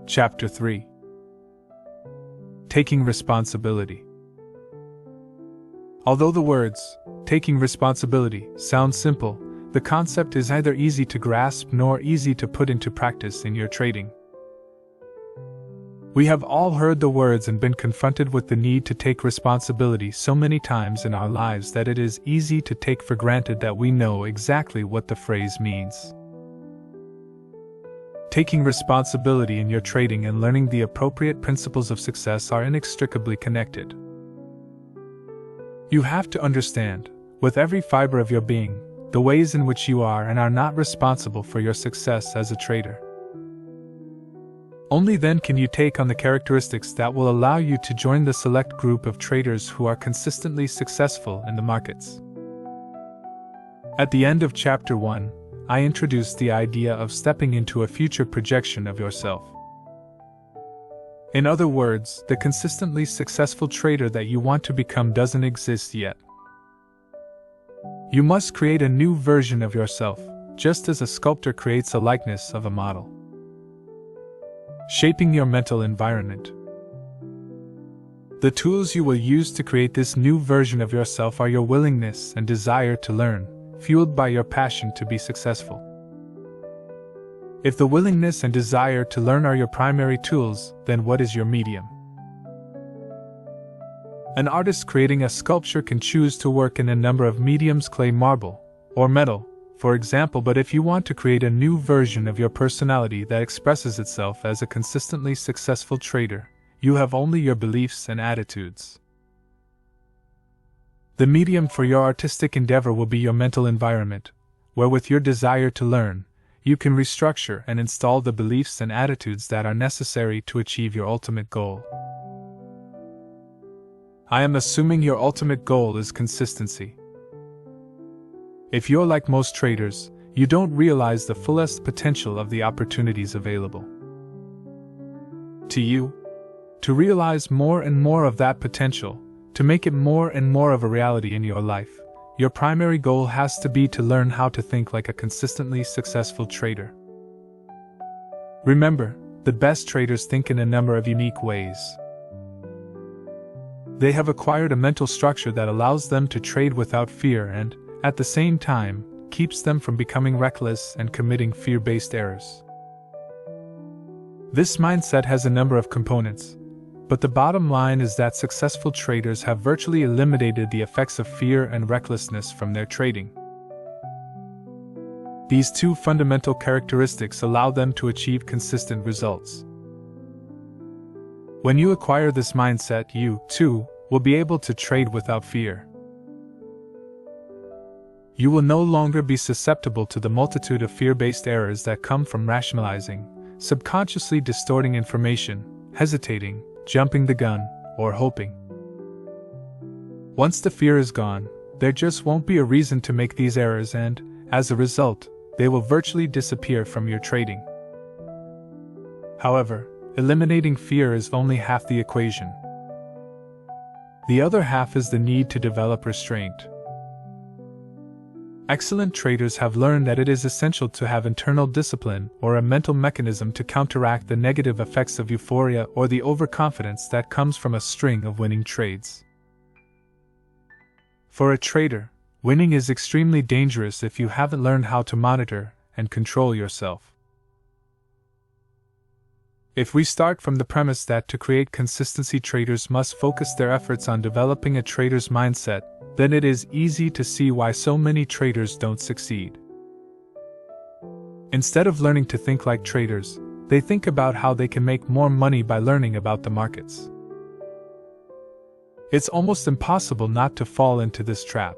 Chapter 3. Taking Responsibility. Although the words, taking responsibility, sound simple, the concept is neither easy to grasp nor easy to put into practice in your trading. We have all heard the words and been confronted with the need to take responsibility so many times in our lives that it is easy to take for granted that we know exactly what the phrase means. Taking responsibility in your trading and learning the appropriate principles of success are inextricably connected. You have to understand, with every fiber of your being, the ways in which you are and are not responsible for your success as a trader. Only then can you take on the characteristics that will allow you to join the select group of traders who are consistently successful in the markets. At the end of Chapter 1, I introduced the idea of stepping into a future projection of yourself. In other words, the consistently successful trader that you want to become doesn't exist yet. You must create a new version of yourself, just as a sculptor creates a likeness of a model. Shaping your mental environment. The tools you will use to create this new version of yourself are your willingness and desire to learn, fueled by your passion to be successful. If the willingness and desire to learn are your primary tools, then what is your medium? An artist creating a sculpture can choose to work in a number of mediums: clay, marble, or metal, for example. But if you want to create a new version of your personality that expresses itself as a consistently successful trader, you have only your beliefs and attitudes. The medium for your artistic endeavor will be your mental environment, where with your desire to learn, you can restructure and install the beliefs and attitudes that are necessary to achieve your ultimate goal. I am assuming your ultimate goal is consistency. If you're like most traders, you don't realize the fullest potential of the opportunities available to you. To realize more and more of that potential, to make it more and more of a reality in your life, your primary goal has to be to learn how to think like a consistently successful trader. Remember, the best traders think in a number of unique ways. They have acquired a mental structure that allows them to trade without fear and, at the same time, keeps them from becoming reckless and committing fear-based errors. This mindset has a number of components, but the bottom line is that successful traders have virtually eliminated the effects of fear and recklessness from their trading. These two fundamental characteristics allow them to achieve consistent results. When you acquire this mindset, you, too, will be able to trade without fear. You will no longer be susceptible to the multitude of fear-based errors that come from rationalizing, subconsciously distorting information, hesitating, jumping the gun, or hoping. Once the fear is gone, there just won't be a reason to make these errors, and, as a result, they will virtually disappear from your trading. However, eliminating fear is only half the equation. The other half is the need to develop restraint. Excellent traders have learned that it is essential to have internal discipline or a mental mechanism to counteract the negative effects of euphoria or the overconfidence that comes from a string of winning trades. For a trader, winning is extremely dangerous if you haven't learned how to monitor and control yourself. If we start from the premise that to create consistency, traders must focus their efforts on developing a trader's mindset, then it is easy to see why so many traders don't succeed. Instead of learning to think like traders, they think about how they can make more money by learning about the markets. It's almost impossible not to fall into this trap.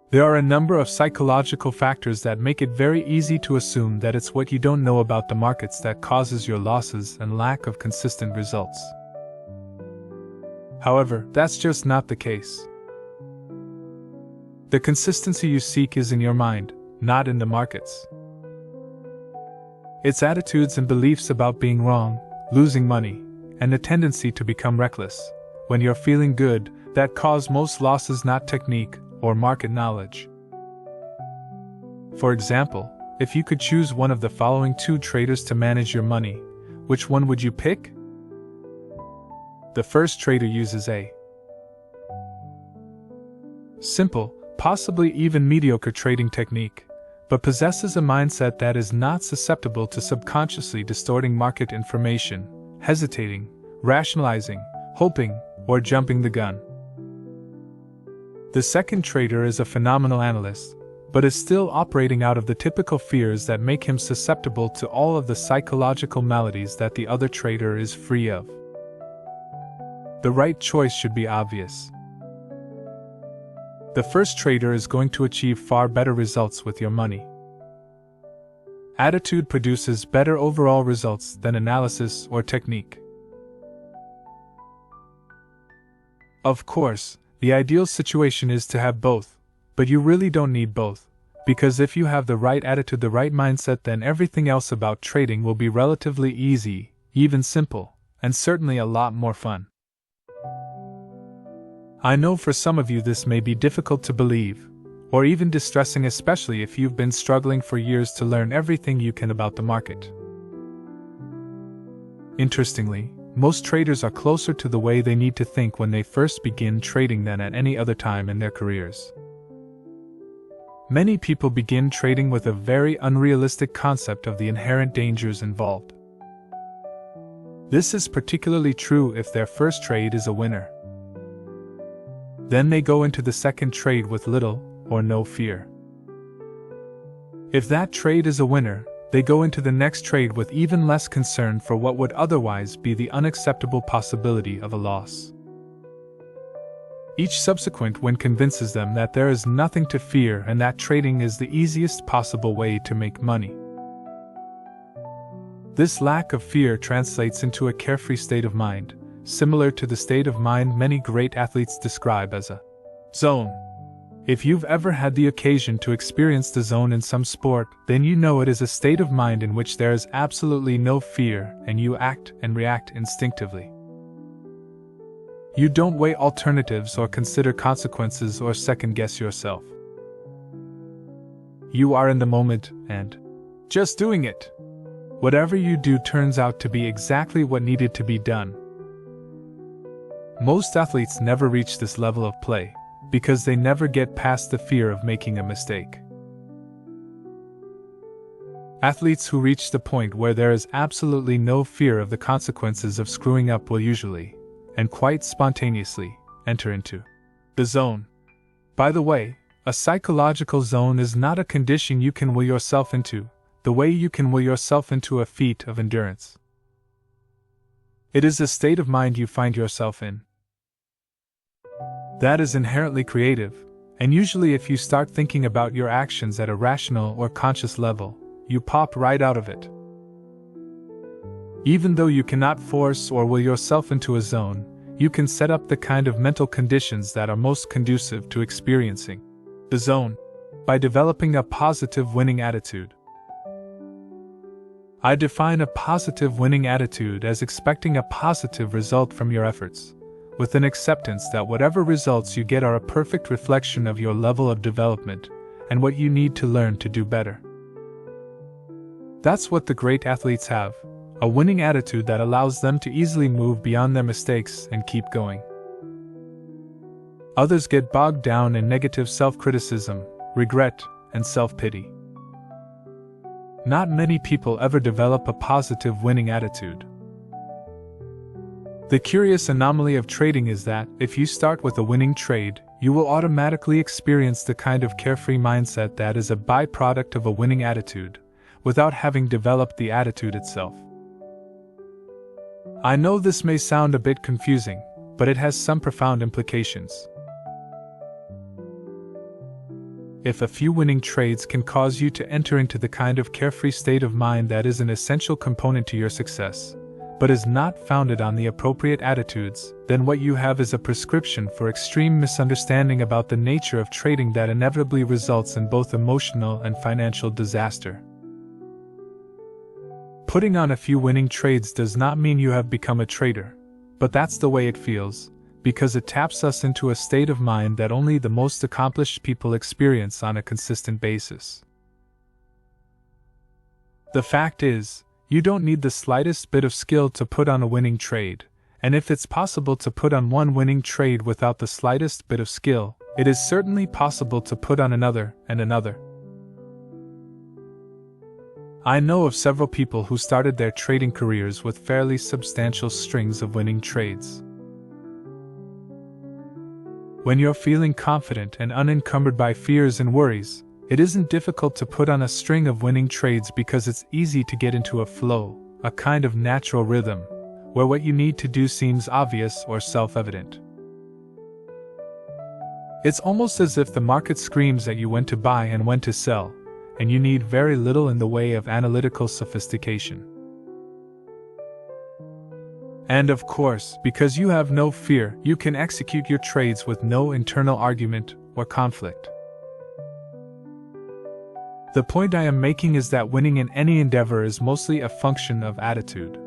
There are a number of psychological factors that make it very easy to assume that it's what you don't know about the markets that causes your losses and lack of consistent results. However, that's just not the case. The consistency you seek is in your mind, not in the markets. It's attitudes and beliefs about being wrong, losing money, and a tendency to become reckless, when you're feeling good, that cause most losses, not technique or market knowledge. For example, if you could choose one of the following two traders to manage your money, which one would you pick? The first trader uses a simple, possibly even mediocre trading technique, but possesses a mindset that is not susceptible to subconsciously distorting market information, hesitating, rationalizing, hoping, or jumping the gun. The second trader is a phenomenal analyst, but is still operating out of the typical fears that make him susceptible to all of the psychological maladies that the other trader is free of. The right choice should be obvious. The first trader is going to achieve far better results with your money. Attitude produces better overall results than analysis or technique. Of course, the ideal situation is to have both, but you really don't need both, because if you have the right attitude, the right mindset, then everything else about trading will be relatively easy, even simple, and certainly a lot more fun. I know for some of you this may be difficult to believe, or even distressing, especially if you've been struggling for years to learn everything you can about the market. Interestingly, most traders are closer to the way they need to think when they first begin trading than at any other time in their careers. Many people begin trading with a very unrealistic concept of the inherent dangers involved. This is particularly true if their first trade is a winner. Then they go into the second trade with little or no fear. If that trade is a winner, they go into the next trade with even less concern for what would otherwise be the unacceptable possibility of a loss. Each subsequent win convinces them that there is nothing to fear and that trading is the easiest possible way to make money. This lack of fear translates into a carefree state of mind, similar to the state of mind many great athletes describe as a zone. If you've ever had the occasion to experience the zone in some sport, then you know it is a state of mind in which there is absolutely no fear and you act and react instinctively. You don't weigh alternatives or consider consequences or second-guess yourself. You are in the moment and just doing it. Whatever you do turns out to be exactly what needed to be done. Most athletes never reach this level of play, because they never get past the fear of making a mistake. Athletes who reach the point where there is absolutely no fear of the consequences of screwing up will usually, and quite spontaneously, enter into the zone. By the way, a psychological zone is not a condition you can will yourself into, the way you can will yourself into a feat of endurance. It is a state of mind you find yourself in that is inherently creative, and usually if you start thinking about your actions at a rational or conscious level, you pop right out of it. Even though you cannot force or will yourself into a zone, you can set up the kind of mental conditions that are most conducive to experiencing the zone by developing a positive winning attitude. I define a positive winning attitude as expecting a positive result from your efforts, with an acceptance that whatever results you get are a perfect reflection of your level of development and what you need to learn to do better. That's what the great athletes have, a winning attitude that allows them to easily move beyond their mistakes and keep going. Others get bogged down in negative self-criticism, regret, and self-pity. Not many people ever develop a positive winning attitude. The curious anomaly of trading is that, if you start with a winning trade, you will automatically experience the kind of carefree mindset that is a byproduct of a winning attitude, without having developed the attitude itself. I know this may sound a bit confusing, but it has some profound implications. If a few winning trades can cause you to enter into the kind of carefree state of mind that is an essential component to your success, but is not founded on the appropriate attitudes, then what you have is a prescription for extreme misunderstanding about the nature of trading that inevitably results in both emotional and financial disaster. Putting on a few winning trades does not mean you have become a trader, but that's the way it feels, because it taps us into a state of mind that only the most accomplished people experience on a consistent basis. The fact is, you don't need the slightest bit of skill to put on a winning trade, and if it's possible to put on one winning trade without the slightest bit of skill, it is certainly possible to put on another and another. I know of several people who started their trading careers with fairly substantial strings of winning trades. When you're feeling confident and unencumbered by fears and worries, it isn't difficult to put on a string of winning trades because it's easy to get into a flow, a kind of natural rhythm, where what you need to do seems obvious or self-evident. It's almost as if the market screams at you when to buy and when to sell, and you need very little in the way of analytical sophistication. And of course, because you have no fear, you can execute your trades with no internal argument or conflict. The point I am making is that winning in any endeavor is mostly a function of attitude.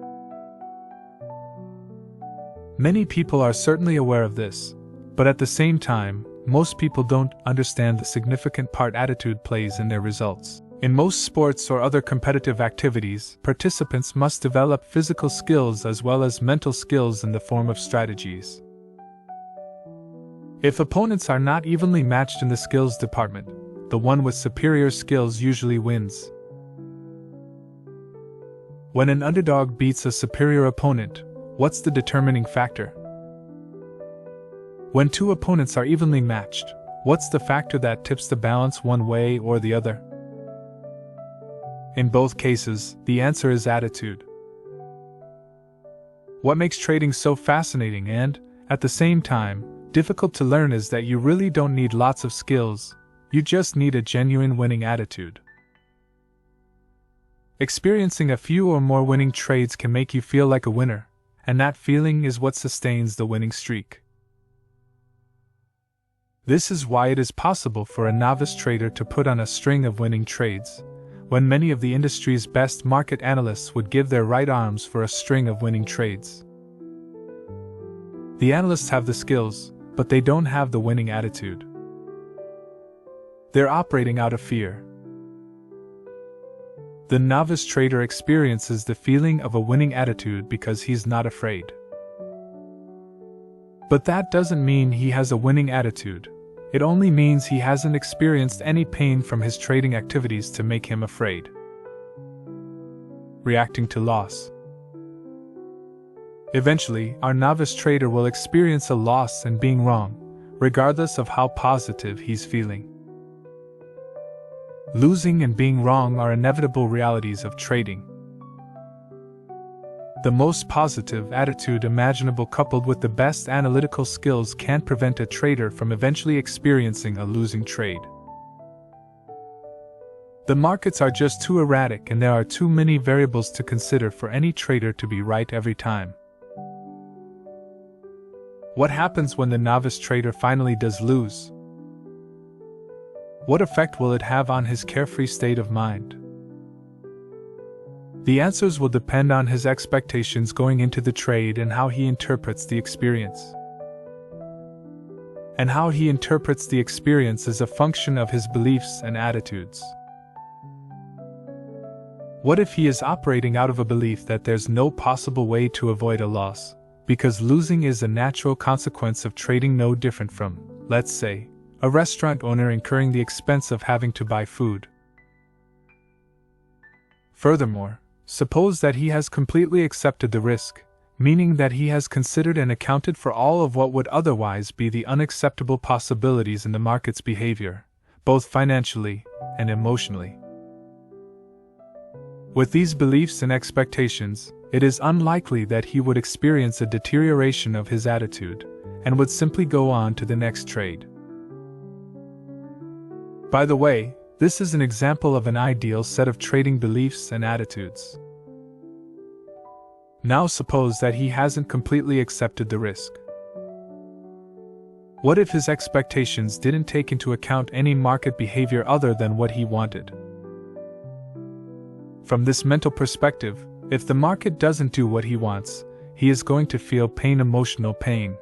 Many people are certainly aware of this, but at the same time, most people don't understand the significant part attitude plays in their results. In most sports or other competitive activities, participants must develop physical skills as well as mental skills in the form of strategies. If opponents are not evenly matched in the skills department, the one with superior skills usually wins. When an underdog beats a superior opponent, what's the determining factor? When two opponents are evenly matched, what's the factor that tips the balance one way or the other? In both cases, the answer is attitude. What makes trading so fascinating and, at the same time, difficult to learn is that you really don't need lots of skills, you just need a genuine winning attitude. Experiencing a few or more winning trades can make you feel like a winner, and that feeling is what sustains the winning streak. This is why it is possible for a novice trader to put on a string of winning trades, when many of the industry's best market analysts would give their right arms for a string of winning trades. The analysts have the skills, but they don't have the winning attitude. They're operating out of fear. The novice trader experiences the feeling of a winning attitude because he's not afraid. But that doesn't mean he has a winning attitude. It only means he hasn't experienced any pain from his trading activities to make him afraid. Reacting to loss. Eventually, our novice trader will experience a loss and being wrong, regardless of how positive he's feeling. Losing and being wrong are inevitable realities of trading. The most positive attitude imaginable coupled with the best analytical skills can't prevent a trader from eventually experiencing a losing trade. The markets are just too erratic and there are too many variables to consider for any trader to be right every time. What happens when the novice trader finally does lose? What effect will it have on his carefree state of mind? The answers will depend on his expectations going into the trade and how he interprets the experience. And how he interprets the experience is a function of his beliefs and attitudes. What if he is operating out of a belief that there's no possible way to avoid a loss, because losing is a natural consequence of trading, no different from, let's say, a restaurant owner incurring the expense of having to buy food? Furthermore, suppose that he has completely accepted the risk, meaning that he has considered and accounted for all of what would otherwise be the unacceptable possibilities in the market's behavior, both financially and emotionally. With these beliefs and expectations, it is unlikely that he would experience a deterioration of his attitude, and would simply go on to the next trade. By the way, this is an example of an ideal set of trading beliefs and attitudes. Now suppose that he hasn't completely accepted the risk. What if his expectations didn't take into account any market behavior other than what he wanted? From this mental perspective, if the market doesn't do what he wants, he is going to feel emotional pain.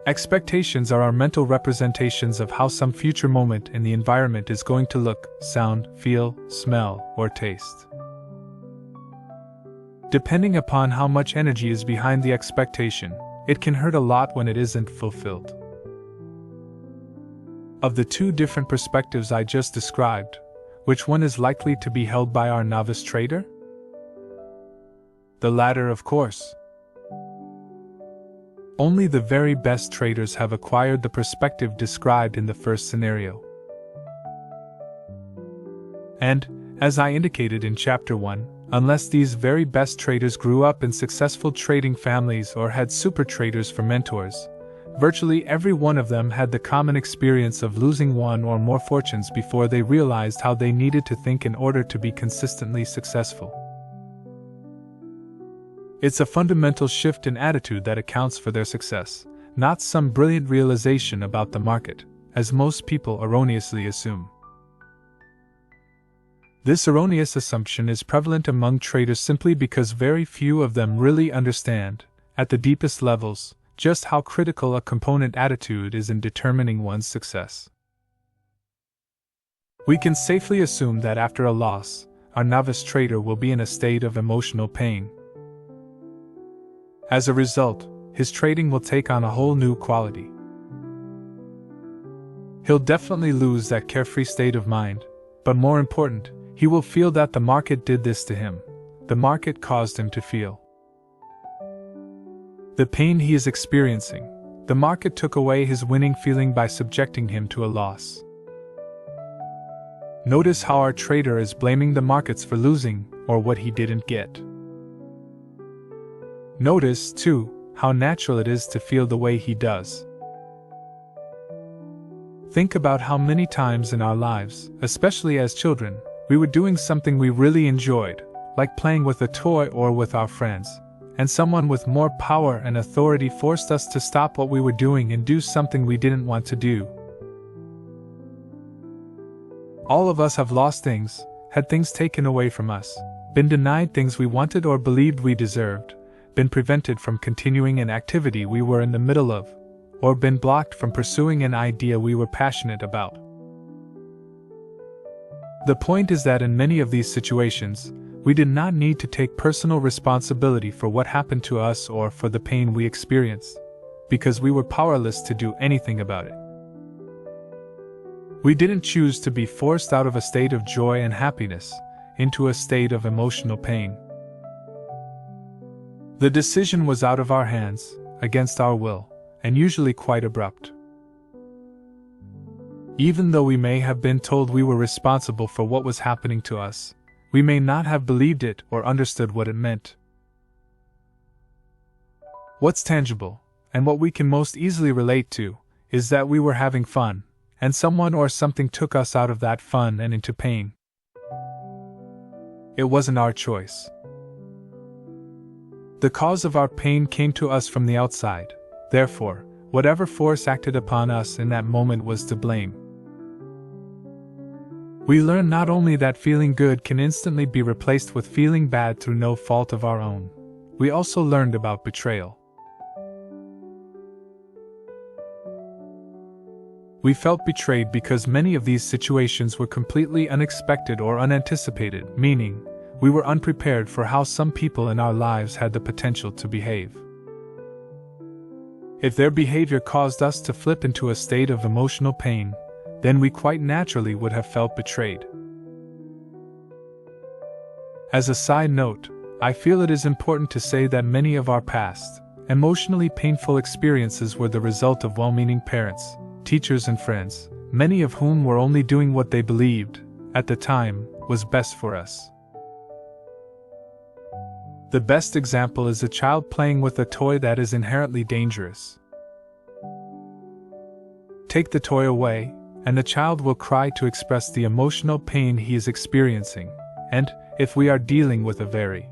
Expectations are our mental representations of how some future moment in the environment is going to look, sound, feel, smell, or taste. Depending upon how much energy is behind the expectation, it can hurt a lot when it isn't fulfilled. Of the two different perspectives I just described, which one is likely to be held by our novice trader? The latter, of course. Only the very best traders have acquired the perspective described in the first scenario. And, as I indicated in Chapter 1, unless these very best traders grew up in successful trading families or had super traders for mentors, virtually every one of them had the common experience of losing one or more fortunes before they realized how they needed to think in order to be consistently successful. It's a fundamental shift in attitude that accounts for their success, not some brilliant realization about the market, as most people erroneously assume. This erroneous assumption is prevalent among traders simply because very few of them really understand, at the deepest levels, just how critical a component attitude is in determining one's success. We can safely assume that after a loss, our novice trader will be in a state of emotional pain. As a result, his trading will take on a whole new quality. He'll definitely lose that carefree state of mind, but more important, he will feel that the market did this to him. The market caused him to feel the pain he is experiencing. The market took away his winning feeling by subjecting him to a loss. Notice how our trader is blaming the markets for losing, or what he didn't get. Notice, too, how natural it is to feel the way he does. Think about how many times in our lives, especially as children, we were doing something we really enjoyed, like playing with a toy or with our friends, and someone with more power and authority forced us to stop what we were doing and do something we didn't want to do. All of us have lost things, had things taken away from us, been denied things we wanted or believed we deserved, been prevented from continuing an activity we were in the middle of, or been blocked from pursuing an idea we were passionate about. The point is that in many of these situations, we did not need to take personal responsibility for what happened to us or for the pain we experienced, because we were powerless to do anything about it. We didn't choose to be forced out of a state of joy and happiness into a state of emotional pain. The decision was out of our hands, against our will, and usually quite abrupt. Even though we may have been told we were responsible for what was happening to us, we may not have believed it or understood what it meant. What's tangible, and what we can most easily relate to, is that we were having fun, and someone or something took us out of that fun and into pain. It wasn't our choice. The cause of our pain came to us from the outside, therefore, whatever force acted upon us in that moment was to blame. We learn not only that feeling good can instantly be replaced with feeling bad through no fault of our own, we also learned about betrayal. We felt betrayed because many of these situations were completely unexpected or unanticipated, meaning, we were unprepared for how some people in our lives had the potential to behave. If their behavior caused us to flip into a state of emotional pain, then we quite naturally would have felt betrayed. As a side note, I feel it is important to say that many of our past, emotionally painful experiences were the result of well-meaning parents, teachers and friends, many of whom were only doing what they believed, at the time, was best for us. The best example is a child playing with a toy that is inherently dangerous. Take the toy away, and the child will cry to express the emotional pain he is experiencing, and, if we are dealing with a very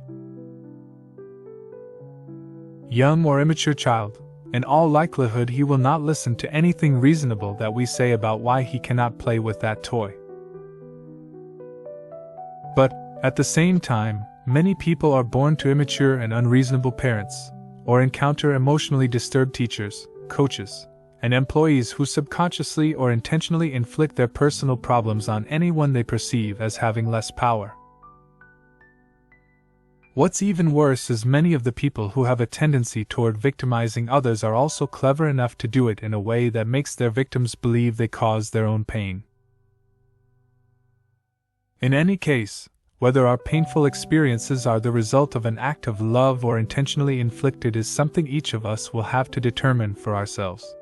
young or immature child, in all likelihood he will not listen to anything reasonable that we say about why he cannot play with that toy. But, at the same time, many people are born to immature and unreasonable parents, or encounter emotionally disturbed teachers, coaches, and employees who subconsciously or intentionally inflict their personal problems on anyone they perceive as having less power. What's even worse is many of the people who have a tendency toward victimizing others are also clever enough to do it in a way that makes their victims believe they caused their own pain. In any case, whether our painful experiences are the result of an act of love or intentionally inflicted is something each of us will have to determine for ourselves.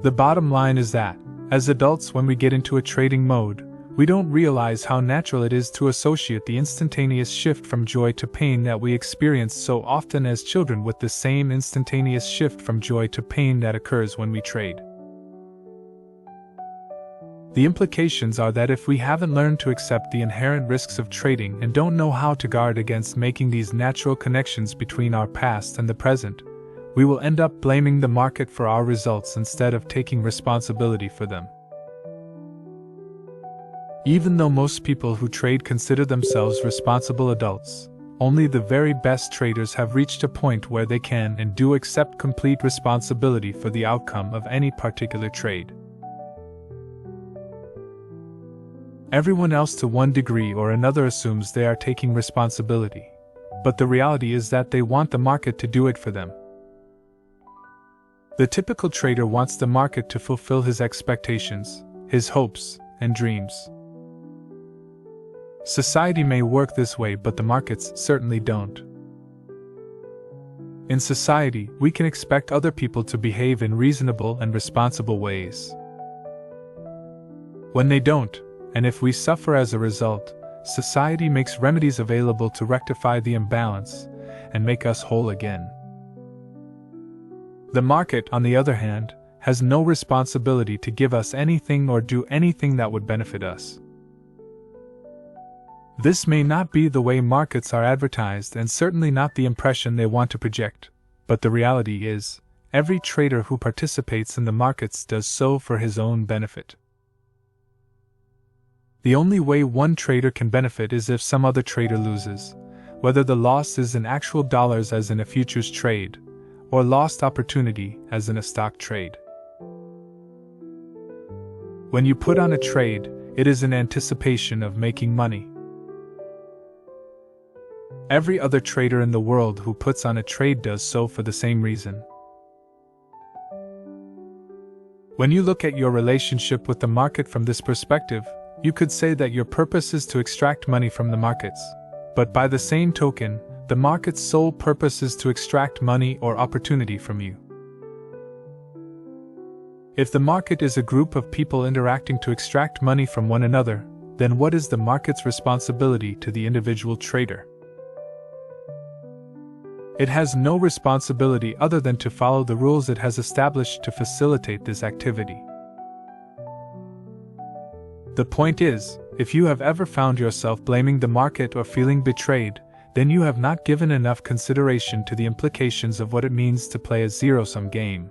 The bottom line is that, as adults, when we get into a trading mode, we don't realize how natural it is to associate the instantaneous shift from joy to pain that we experience so often as children with the same instantaneous shift from joy to pain that occurs when we trade. The implications are that if we haven't learned to accept the inherent risks of trading and don't know how to guard against making these natural connections between our past and the present, we will end up blaming the market for our results instead of taking responsibility for them. Even though most people who trade consider themselves responsible adults, only the very best traders have reached a point where they can and do accept complete responsibility for the outcome of any particular trade. Everyone else to one degree or another assumes they are taking responsibility, but the reality is that they want the market to do it for them. The typical trader wants the market to fulfill his expectations, his hopes, and dreams. Society may work this way, but the markets certainly don't. In society, we can expect other people to behave in reasonable and responsible ways. When they don't, and if we suffer as a result, society makes remedies available to rectify the imbalance and make us whole again. The market, on the other hand, has no responsibility to give us anything or do anything that would benefit us. This may not be the way markets are advertised and certainly not the impression they want to project, but the reality is, every trader who participates in the markets does so for his own benefit. The only way one trader can benefit is if some other trader loses, whether the loss is in actual dollars as in a futures trade, or lost opportunity as in a stock trade. When you put on a trade, it is in anticipation of making money. Every other trader in the world who puts on a trade does so for the same reason. When you look at your relationship with the market from this perspective, you could say that your purpose is to extract money from the markets, but by the same token, the market's sole purpose is to extract money or opportunity from you. If the market is a group of people interacting to extract money from one another, then what is the market's responsibility to the individual trader? It has no responsibility other than to follow the rules it has established to facilitate this activity. The point is, if you have ever found yourself blaming the market or feeling betrayed, then you have not given enough consideration to the implications of what it means to play a zero-sum game.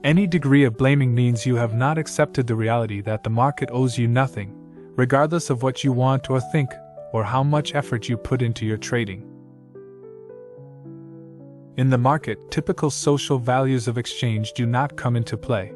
Any degree of blaming means you have not accepted the reality that the market owes you nothing, regardless of what you want or think, or how much effort you put into your trading. In the market, typical social values of exchange do not come into play.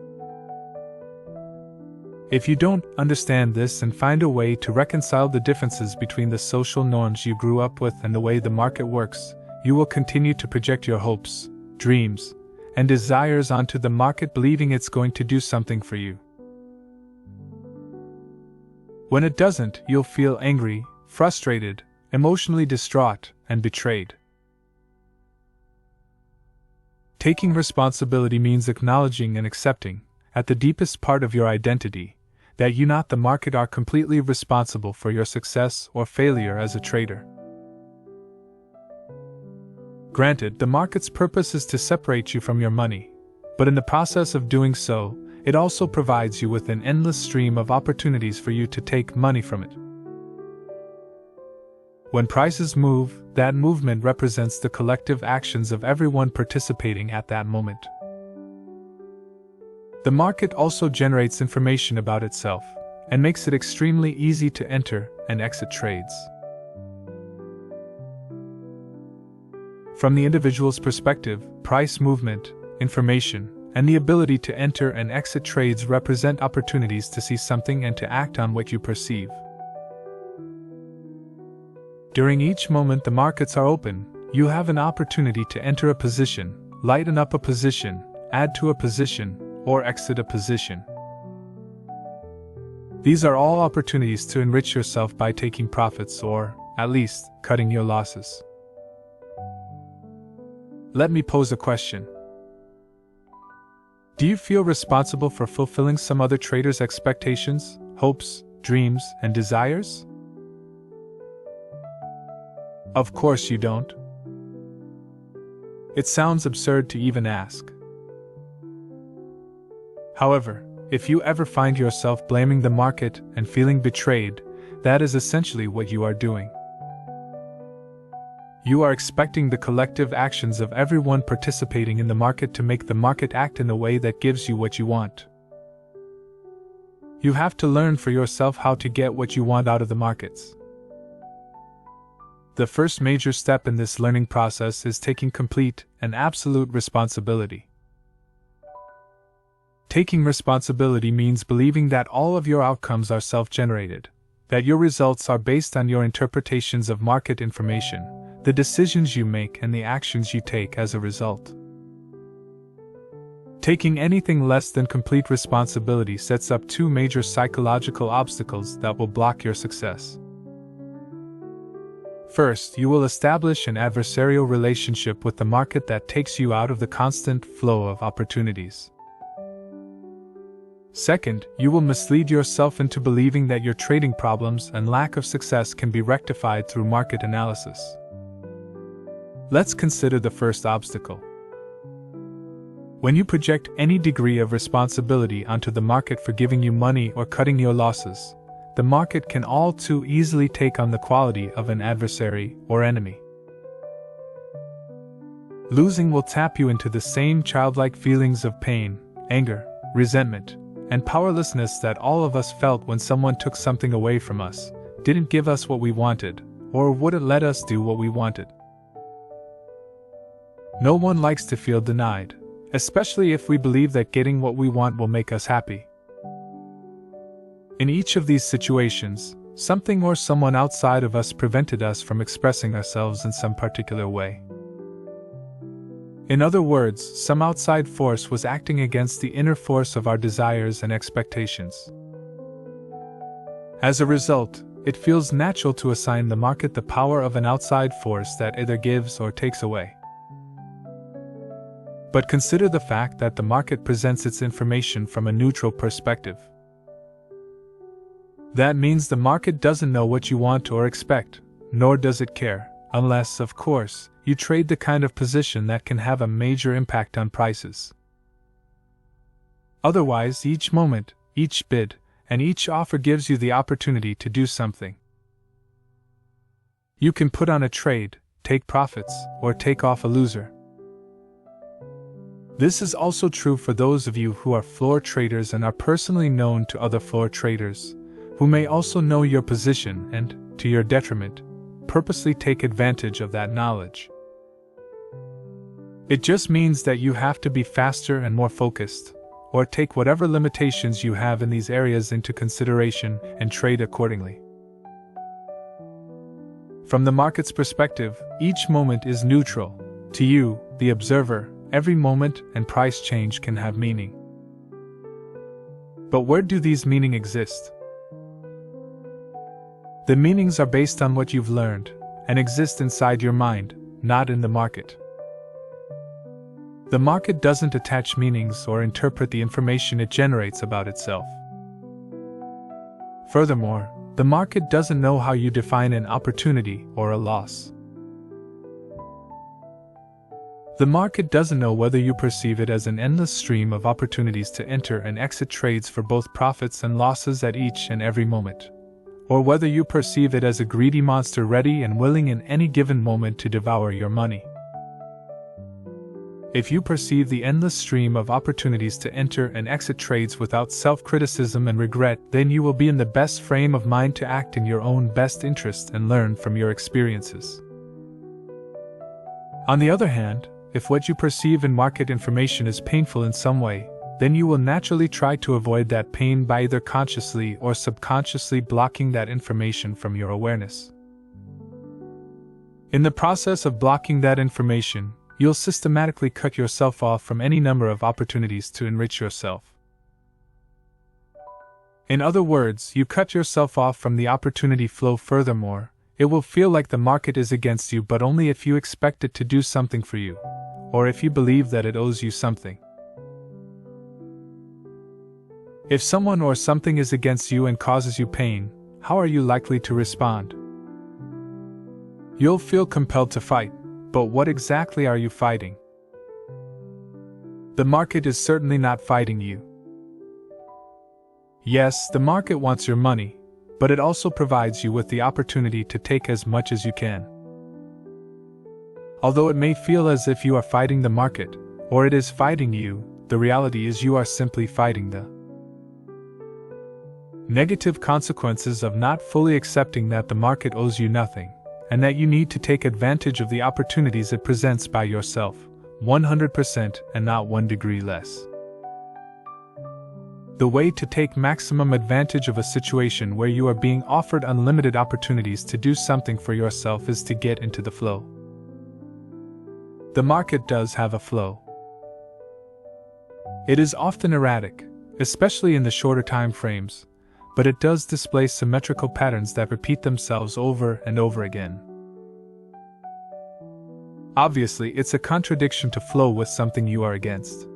If you don't understand this and find a way to reconcile the differences between the social norms you grew up with and the way the market works, you will continue to project your hopes, dreams, and desires onto the market, believing it's going to do something for you. When it doesn't, you'll feel angry, frustrated, emotionally distraught, and betrayed. Taking responsibility means acknowledging and accepting, at the deepest part of your identity, that you, not the market, are completely responsible for your success or failure as a trader. Granted, the market's purpose is to separate you from your money, but in the process of doing so, it also provides you with an endless stream of opportunities for you to take money from it. When prices move, that movement represents the collective actions of everyone participating at that moment. The market also generates information about itself, and makes it extremely easy to enter and exit trades. From the individual's perspective, price movement, information, and the ability to enter and exit trades represent opportunities to see something and to act on what you perceive. During each moment the markets are open, you have an opportunity to enter a position, lighten up a position, add to a position, or exit a position. These are all opportunities to enrich yourself by taking profits or, at least, cutting your losses. Let me pose a question. Do you feel responsible for fulfilling some other trader's expectations, hopes, dreams, and desires? Of course you don't. It sounds absurd to even ask. However, if you ever find yourself blaming the market and feeling betrayed, that is essentially what you are doing. You are expecting the collective actions of everyone participating in the market to make the market act in a way that gives you what you want. You have to learn for yourself how to get what you want out of the markets. The first major step in this learning process is taking complete and absolute responsibility. Taking responsibility means believing that all of your outcomes are self-generated, that your results are based on your interpretations of market information, the decisions you make and the actions you take as a result. Taking anything less than complete responsibility sets up two major psychological obstacles that will block your success. First, you will establish an adversarial relationship with the market that takes you out of the constant flow of opportunities. Second, you will mislead yourself into believing that your trading problems and lack of success can be rectified through market analysis. Let's consider the first obstacle. When you project any degree of responsibility onto the market for giving you money or cutting your losses, the market can all too easily take on the quality of an adversary or enemy. Losing will tap you into the same childlike feelings of pain, anger, resentment, and powerlessness that all of us felt when someone took something away from us, didn't give us what we wanted, or wouldn't let us do what we wanted. No one likes to feel denied, especially if we believe that getting what we want will make us happy. In each of these situations, something or someone outside of us prevented us from expressing ourselves in some particular way. In other words, some outside force was acting against the inner force of our desires and expectations. As a result, it feels natural to assign the market the power of an outside force that either gives or takes away. But consider the fact that the market presents its information from a neutral perspective. That means the market doesn't know what you want or expect, nor does it care, unless, of course, you trade the kind of position that can have a major impact on prices. Otherwise, each moment, each bid, and each offer gives you the opportunity to do something. You can put on a trade, take profits, or take off a loser. This is also true for those of you who are floor traders and are personally known to other floor traders, who may also know your position and, to your detriment, purposely take advantage of that knowledge. It just means that you have to be faster and more focused, or take whatever limitations you have in these areas into consideration and trade accordingly. From the market's perspective, each moment is neutral. To you, the observer, every moment and price change can have meaning. But where do these meanings exist? The meanings are based on what you've learned, and exist inside your mind, not in the market. The market doesn't attach meanings or interpret the information it generates about itself. Furthermore, the market doesn't know how you define an opportunity or a loss. The market doesn't know whether you perceive it as an endless stream of opportunities to enter and exit trades for both profits and losses at each and every moment, or whether you perceive it as a greedy monster ready and willing in any given moment to devour your money. If you perceive the endless stream of opportunities to enter and exit trades without self-criticism and regret, then you will be in the best frame of mind to act in your own best interest and learn from your experiences. On the other hand, if what you perceive in market information is painful in some way, then you will naturally try to avoid that pain by either consciously or subconsciously blocking that information from your awareness. In the process of blocking that information, you'll systematically cut yourself off from any number of opportunities to enrich yourself. In other words, you cut yourself off from the opportunity flow. Furthermore, it will feel like the market is against you, but only if you expect it to do something for you, or if you believe that it owes you something. If someone or something is against you and causes you pain, how are you likely to respond? You'll feel compelled to fight, but what exactly are you fighting? The market is certainly not fighting you. Yes, the market wants your money, but it also provides you with the opportunity to take as much as you can. Although it may feel as if you are fighting the market, or it is fighting you, the reality is you are simply fighting the negative consequences of not fully accepting that the market owes you nothing, and that you need to take advantage of the opportunities it presents by yourself, 100% and not 1 degree less. The way to take maximum advantage of a situation where you are being offered unlimited opportunities to do something for yourself is to get into the flow. The market does have a flow. It is often erratic, especially in the shorter time frames, but it does display symmetrical patterns that repeat themselves over and over again. Obviously, it's a contradiction to flow with something you are against.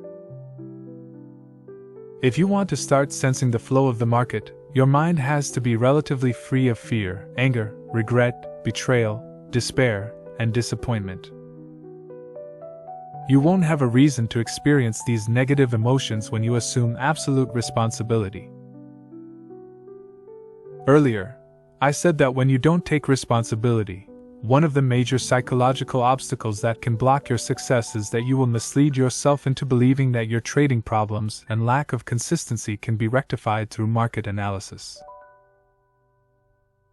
If you want to start sensing the flow of the market, your mind has to be relatively free of fear, anger, regret, betrayal, despair, and disappointment. You won't have a reason to experience these negative emotions when you assume absolute responsibility. Earlier, I said that when you don't take responsibility, one of the major psychological obstacles that can block your success is that you will mislead yourself into believing that your trading problems and lack of consistency can be rectified through market analysis.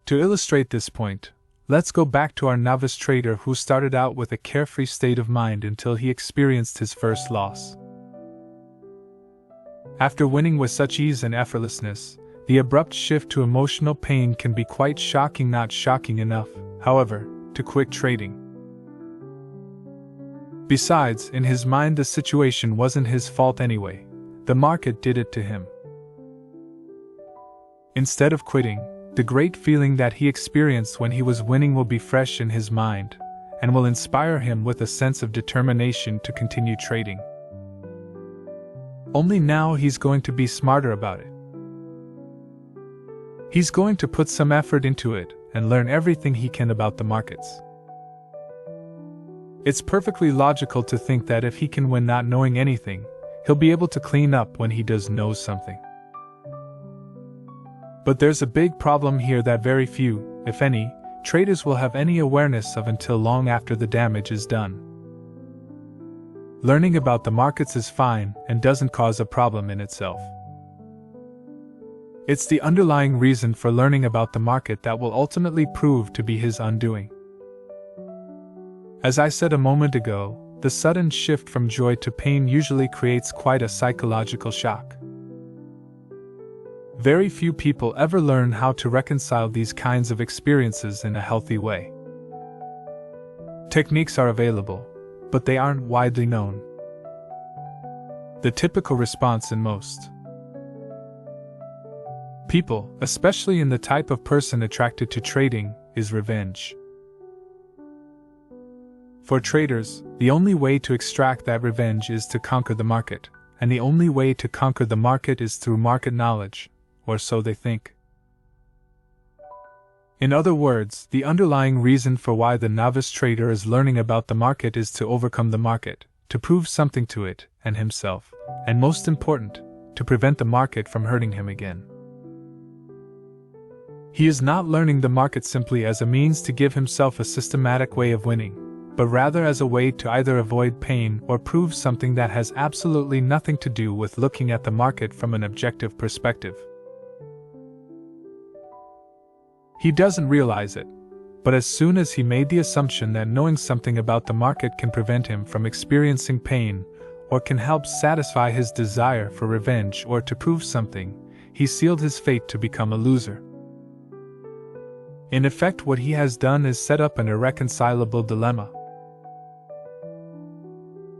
To illustrate this point, let's go back to our novice trader who started out with a carefree state of mind until he experienced his first loss. After winning with such ease and effortlessness, the abrupt shift to emotional pain can be quite shocking. Not shocking enough, however, to quit trading. Besides, in his mind the situation wasn't his fault anyway. The market did it to him. Instead of quitting, the great feeling that he experienced when he was winning will be fresh in his mind, and will inspire him with a sense of determination to continue trading. Only now he's going to be smarter about it. He's going to put some effort into it and learn everything he can about the markets. It's perfectly logical to think that if he can win not knowing anything, he'll be able to clean up when he does know something. But there's a big problem here that very few, if any, traders will have any awareness of until long after the damage is done. Learning about the markets is fine and doesn't cause a problem in itself. It's the underlying reason for learning about the market that will ultimately prove to be his undoing. As I said a moment ago, the sudden shift from joy to pain usually creates quite a psychological shock. Very few people ever learn how to reconcile these kinds of experiences in a healthy way. Techniques are available, but they aren't widely known. The typical response in most people, especially in the type of person attracted to trading, is revenge. For traders, the only way to extract that revenge is to conquer the market, and the only way to conquer the market is through market knowledge, or so they think. In other words, the underlying reason for why the novice trader is learning about the market is to overcome the market, to prove something to it and himself, and most important, to prevent the market from hurting him again. He is not learning the market simply as a means to give himself a systematic way of winning, but rather as a way to either avoid pain or prove something that has absolutely nothing to do with looking at the market from an objective perspective. He doesn't realize it, But as soon as he made the assumption that knowing something about the market can prevent him from experiencing pain, or can help satisfy his desire for revenge or to prove something, he sealed his fate to become a loser. In effect, what he has done is set up an irreconcilable dilemma.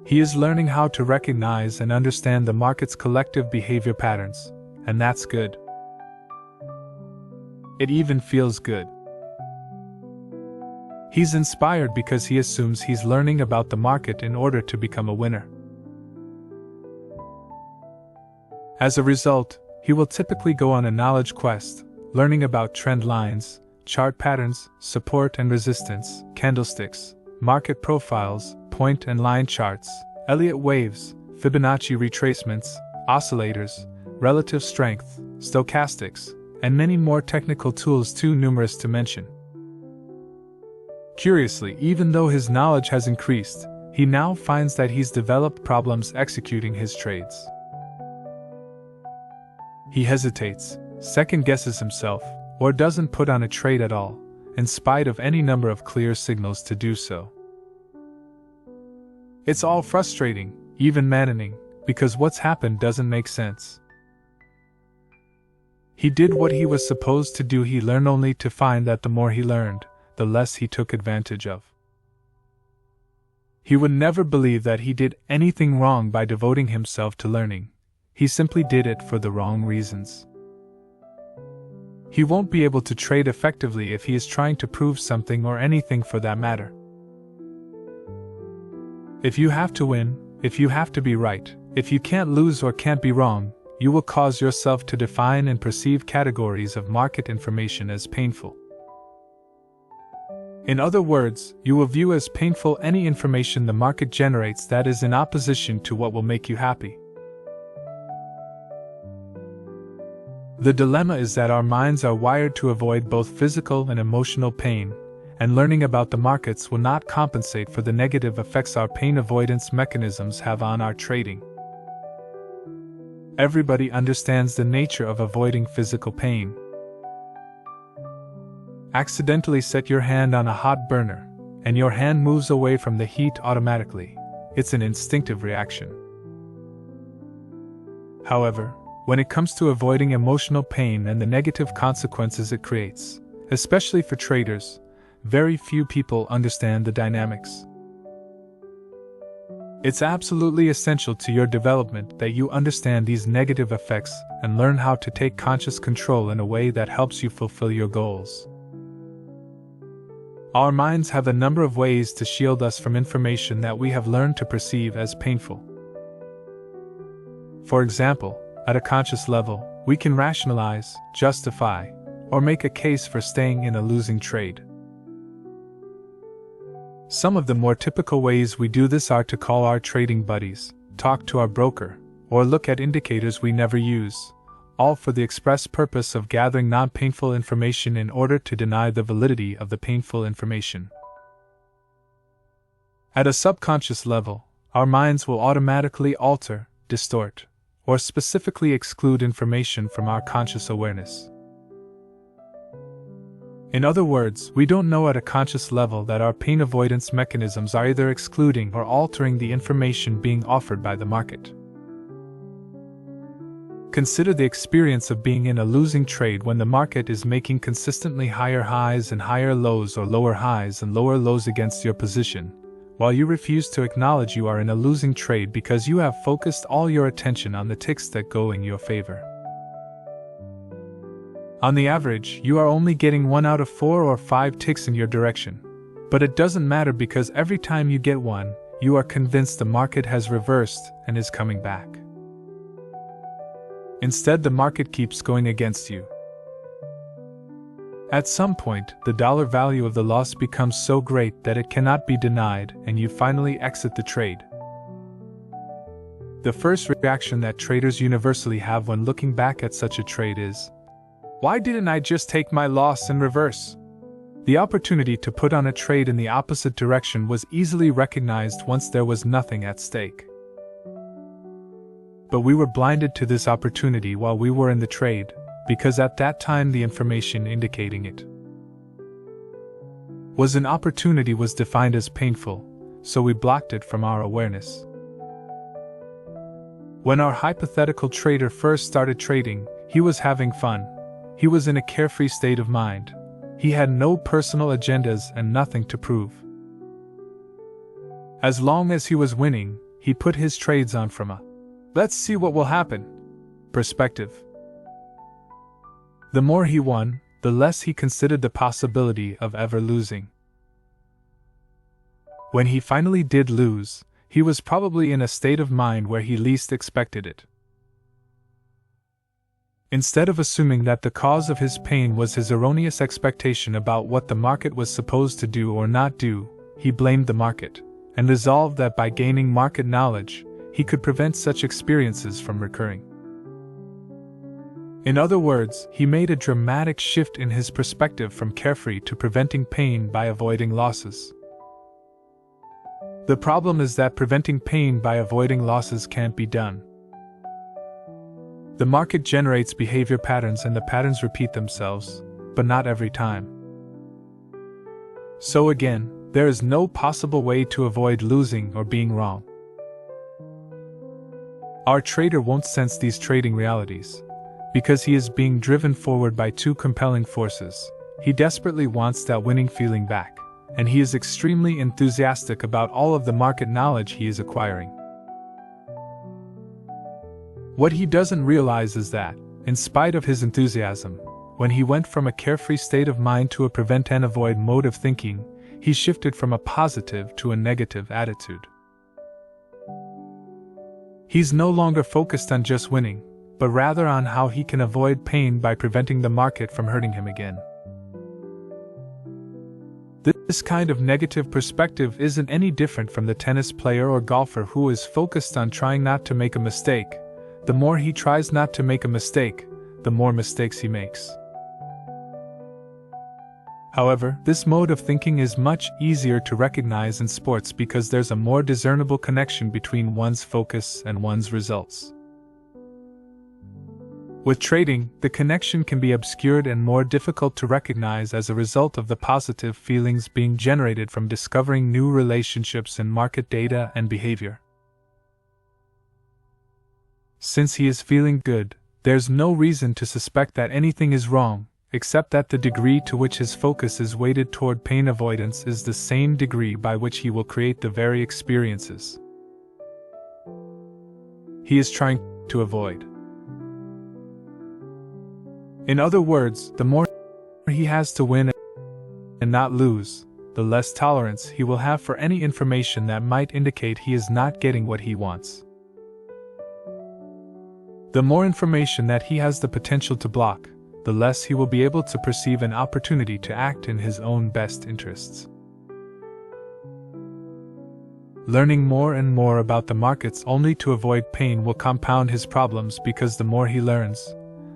He is learning how to recognize and understand the market's collective behavior patterns, and that's good. It even feels good. He's inspired because he assumes he's learning about the market in order to become a winner. As a result, he will typically go on a knowledge quest, learning about trend lines, chart patterns, support and resistance, candlesticks, market profiles, point and line charts, Elliott waves, Fibonacci retracements, oscillators, relative strength, stochastics, and many more technical tools too numerous to mention. Curiously, even though his knowledge has increased, he now finds that he's developed problems executing his trades. He hesitates, second-guesses himself, or doesn't put on a trade at all, in spite of any number of clear signals to do so. It's all frustrating, even maddening, because what's happened doesn't make sense. He did what he was supposed to do. He learned only to find that the more he learned, the less he took advantage of. He would never believe that he did anything wrong by devoting himself to learning. He simply did it for the wrong reasons. He won't be able to trade effectively if he is trying to prove something or anything for that matter. If you have to win, if you have to be right, if you can't lose or can't be wrong, you will cause yourself to define and perceive categories of market information as painful. In other words, you will view as painful any information the market generates that is in opposition to what will make you happy. The dilemma is that our minds are wired to avoid both physical and emotional pain, and learning about the markets will not compensate for the negative effects our pain avoidance mechanisms have on our trading. Everybody understands the nature of avoiding physical pain. Accidentally set your hand on a hot burner, and your hand moves away from the heat automatically. It's an instinctive reaction. However, when it comes to avoiding emotional pain and the negative consequences it creates, especially for traders, very few people understand the dynamics. It's absolutely essential to your development that you understand these negative effects and learn how to take conscious control in a way that helps you fulfill your goals. Our minds have a number of ways to shield us from information that we have learned to perceive as painful. For example, at a conscious level, we can rationalize, justify, or make a case for staying in a losing trade. Some of the more typical ways we do this are to call our trading buddies, talk to our broker, or look at indicators we never use, all for the express purpose of gathering non-painful information in order to deny the validity of the painful information. At a subconscious level, our minds will automatically alter, distort, or specifically exclude information from our conscious awareness. In other words, we don't know at a conscious level that our pain avoidance mechanisms are either excluding or altering the information being offered by the market. Consider the experience of being in a losing trade when the market is making consistently higher highs and higher lows or lower highs and lower lows against your position, while you refuse to acknowledge you are in a losing trade because you have focused all your attention on the ticks that go in your favor. On the average, you are only getting 1 out of 4 or 5 ticks in your direction, but it doesn't matter because every time you get one, you are convinced the market has reversed and is coming back. Instead, the market keeps going against you. At some point, the dollar value of the loss becomes so great that it cannot be denied, and you finally exit the trade. The first reaction that traders universally have when looking back at such a trade is, "Why didn't I just take my loss and reverse?" The opportunity to put on a trade in the opposite direction was easily recognized once there was nothing at stake. But we were blinded to this opportunity while we were in the trade, because at that time the information indicating it was an opportunity was defined as painful, so we blocked it from our awareness. When our hypothetical trader first started trading, he was having fun. He was in a carefree state of mind. He had no personal agendas and nothing to prove. As long as he was winning, he put his trades on from a "let's see what will happen" perspective. The more he won, the less he considered the possibility of ever losing. When he finally did lose, he was probably in a state of mind where he least expected it. Instead of assuming that the cause of his pain was his erroneous expectation about what the market was supposed to do or not do, he blamed the market, and resolved that by gaining market knowledge, he could prevent such experiences from recurring. In other words, he made a dramatic shift in his perspective from carefree to preventing pain by avoiding losses. The problem is that preventing pain by avoiding losses can't be done. The market generates behavior patterns and the patterns repeat themselves, but not every time. So again, there is no possible way to avoid losing or being wrong. Our trader won't sense these trading realities, because he is being driven forward by two compelling forces. He desperately wants that winning feeling back, and he is extremely enthusiastic about all of the market knowledge he is acquiring. What he doesn't realize is that, in spite of his enthusiasm, when he went from a carefree state of mind to a prevent and avoid mode of thinking, he shifted from a positive to a negative attitude. He's no longer focused on just winning, but rather on how he can avoid pain by preventing the market from hurting him again. This kind of negative perspective isn't any different from the tennis player or golfer who is focused on trying not to make a mistake. The more he tries not to make a mistake, the more mistakes he makes. However, this mode of thinking is much easier to recognize in sports because there's a more discernible connection between one's focus and one's results. With trading, the connection can be obscured and more difficult to recognize as a result of the positive feelings being generated from discovering new relationships in market data and behavior. Since he is feeling good, there's no reason to suspect that anything is wrong, except that the degree to which his focus is weighted toward pain avoidance is the same degree by which he will create the very experiences he is trying to avoid. In other words, the more he has to win and not lose, the less tolerance he will have for any information that might indicate he is not getting what he wants. The more information that he has the potential to block, the less he will be able to perceive an opportunity to act in his own best interests. Learning more and more about the markets only to avoid pain will compound his problems because the more he learns,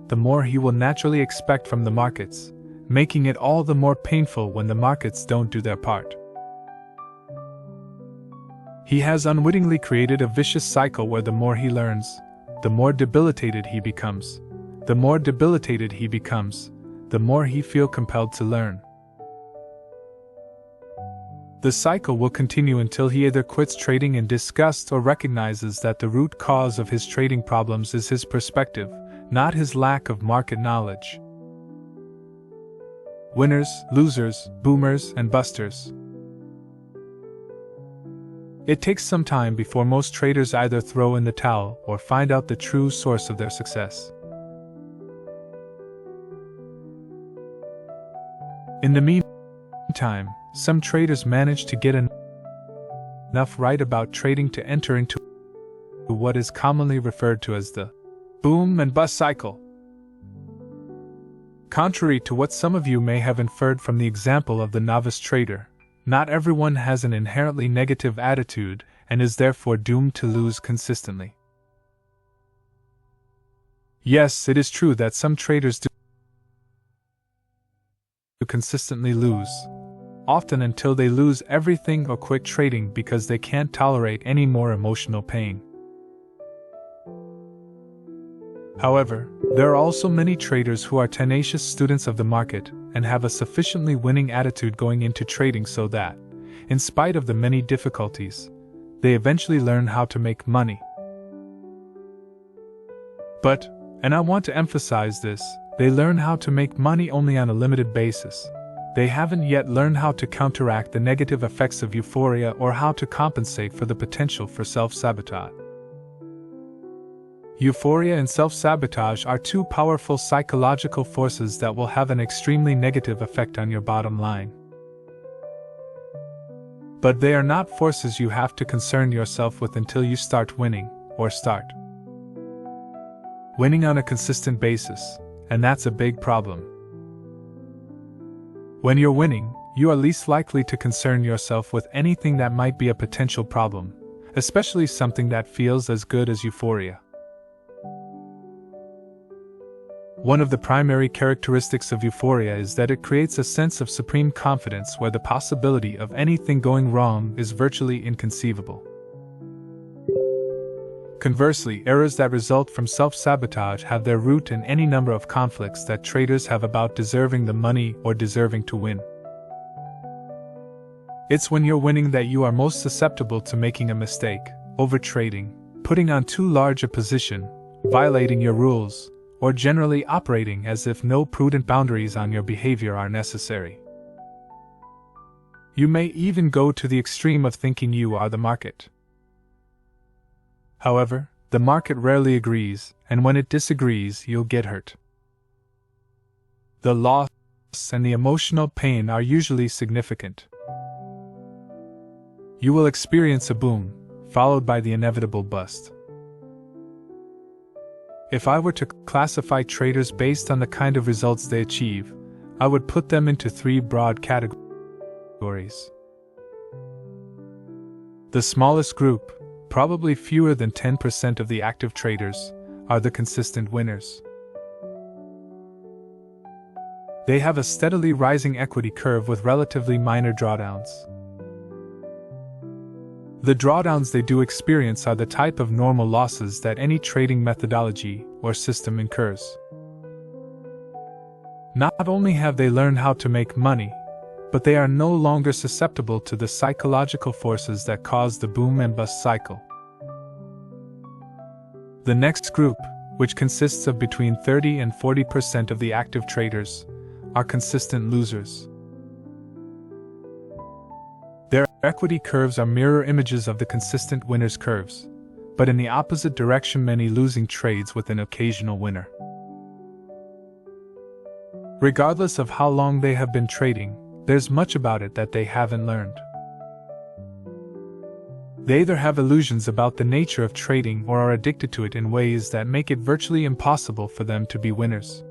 the more he will naturally expect from the markets, making it all the more painful when the markets don't do their part. He has unwittingly created a vicious cycle where the more he learns, the more debilitated he becomes. The more debilitated he becomes, the more he feels compelled to learn. The cycle will continue until he either quits trading in disgust or recognizes that the root cause of his trading problems is his perspective, not his lack of market knowledge. Winners, losers, boomers, and busters. It takes some time before most traders either throw in the towel or find out the true source of their success. In the meantime, some traders manage to get enough right about trading to enter into what is commonly referred to as the boom and bust cycle. Contrary to what some of you may have inferred from the example of the novice trader, not everyone has an inherently negative attitude and is therefore doomed to lose consistently. Yes, it is true that some traders do consistently lose, often until they lose everything or quit trading because they can't tolerate any more emotional pain. However, there are also many traders who are tenacious students of the market and have a sufficiently winning attitude going into trading so that, in spite of the many difficulties, they eventually learn how to make money. But, and I want to emphasize this, they learn how to make money only on a limited basis. They haven't yet learned how to counteract the negative effects of euphoria or how to compensate for the potential for self-sabotage. Euphoria and self-sabotage are two powerful psychological forces that will have an extremely negative effect on your bottom line. But they are not forces you have to concern yourself with until you start winning, or start winning on a consistent basis, and that's a big problem. When you're winning, you are least likely to concern yourself with anything that might be a potential problem, especially something that feels as good as euphoria. One of the primary characteristics of euphoria is that it creates a sense of supreme confidence where the possibility of anything going wrong is virtually inconceivable. Conversely, errors that result from self-sabotage have their root in any number of conflicts that traders have about deserving the money or deserving to win. It's when you're winning that you are most susceptible to making a mistake, overtrading, putting on too large a position, violating your rules, or generally operating as if no prudent boundaries on your behavior are necessary. You may even go to the extreme of thinking you are the market. However, the market rarely agrees, and when it disagrees, you'll get hurt. The loss and the emotional pain are usually significant. You will experience a boom, followed by the inevitable bust. If I were to classify traders based on the kind of results they achieve, I would put them into three broad categories. The smallest group, probably fewer than 10% of the active traders, are the consistent winners. They have a steadily rising equity curve with relatively minor drawdowns. The drawdowns they do experience are the type of normal losses that any trading methodology or system incurs. Not only have they learned how to make money, but they are no longer susceptible to the psychological forces that cause the boom and bust cycle. The next group, which consists of between 30 and 40% of the active traders, are consistent losers. Their equity curves are mirror images of the consistent winners' curves, but in the opposite direction, many losing trades with an occasional winner. Regardless of how long they have been trading, there's much about it that they haven't learned. They either have illusions about the nature of trading or are addicted to it in ways that make it virtually impossible for them to be winners.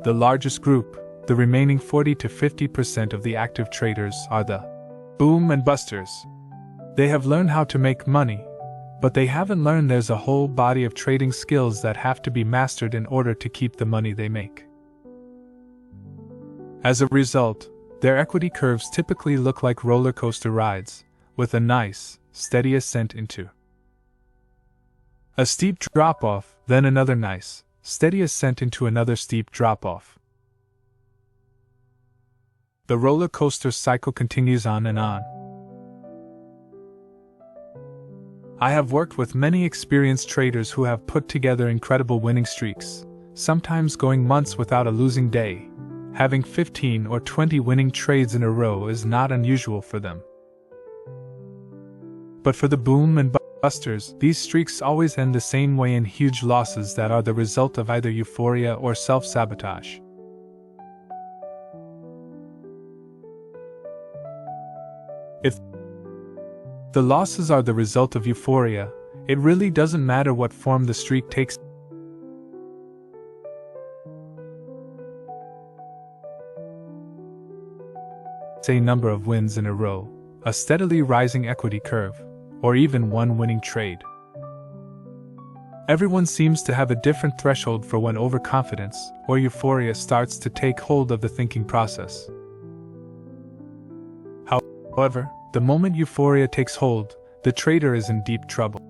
The largest group, the remaining 40 to 50% of the active traders, are the boom and busters. They have learned how to make money, but they haven't learned there's a whole body of trading skills that have to be mastered in order to keep the money they make. As a result, their equity curves typically look like roller coaster rides, with a nice, steady ascent into a steep drop-off, then another nice, steady ascent into another steep drop-off. The roller coaster cycle continues on and on. I have worked with many experienced traders who have put together incredible winning streaks, sometimes going months without a losing day. Having 15 or 20 winning trades in a row is not unusual for them. But for the boom and busters, these streaks always end the same way in huge losses that are the result of either euphoria or self-sabotage. If the losses are the result of euphoria, it really doesn't matter what form the streak takes. Say number of wins in a row, a steadily rising equity curve, or even one winning trade. Everyone seems to have a different threshold for when overconfidence or euphoria starts to take hold of the thinking process. However, the moment euphoria takes hold, the trader is in deep trouble.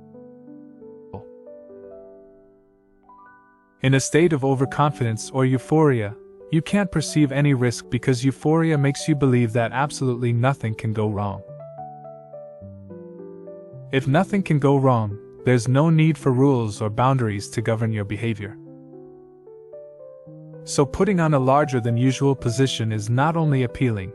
In a state of overconfidence or euphoria, You can't perceive any risk because euphoria makes you believe that absolutely nothing can go wrong. If nothing can go wrong, there's no need for rules or boundaries to govern your behavior. So putting on a larger than usual position is not only appealing,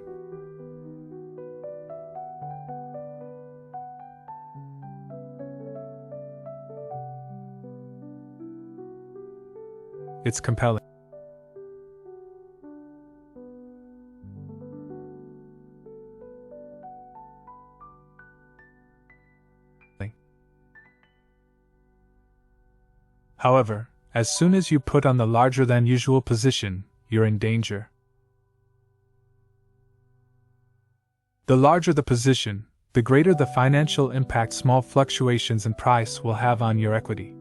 it's compelling. However, as soon as you put on the larger than usual position, you're in danger. The larger the position, the greater the financial impact small fluctuations in price will have on your equity.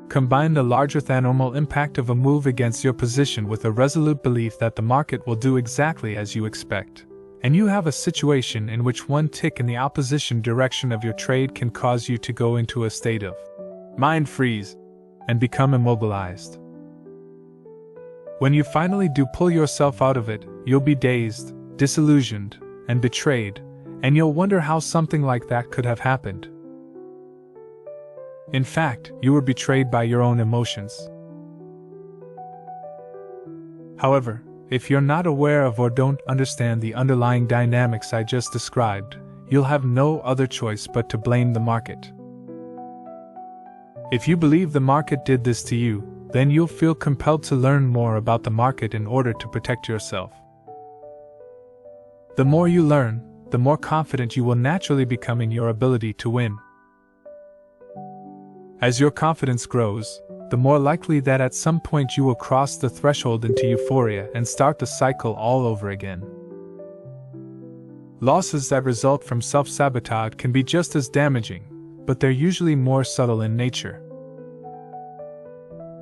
Combine the larger than normal impact of a move against your position with a resolute belief that the market will do exactly as you expect, and you have a situation in which one tick in the opposition direction of your trade can cause you to go into a state of mind freeze and become immobilized. When you finally do pull yourself out of it, you'll be dazed, disillusioned, and betrayed, and you'll wonder how something like that could have happened. In fact, you were betrayed by your own emotions. However, if you're not aware of or don't understand the underlying dynamics I just described, you'll have no other choice but to blame the market. If you believe the market did this to you, then you'll feel compelled to learn more about the market in order to protect yourself. The more you learn, the more confident you will naturally become in your ability to win. As your confidence grows, the more likely that at some point you will cross the threshold into euphoria and start the cycle all over again. Losses that result from self-sabotage can be just as damaging, but they're usually more subtle in nature.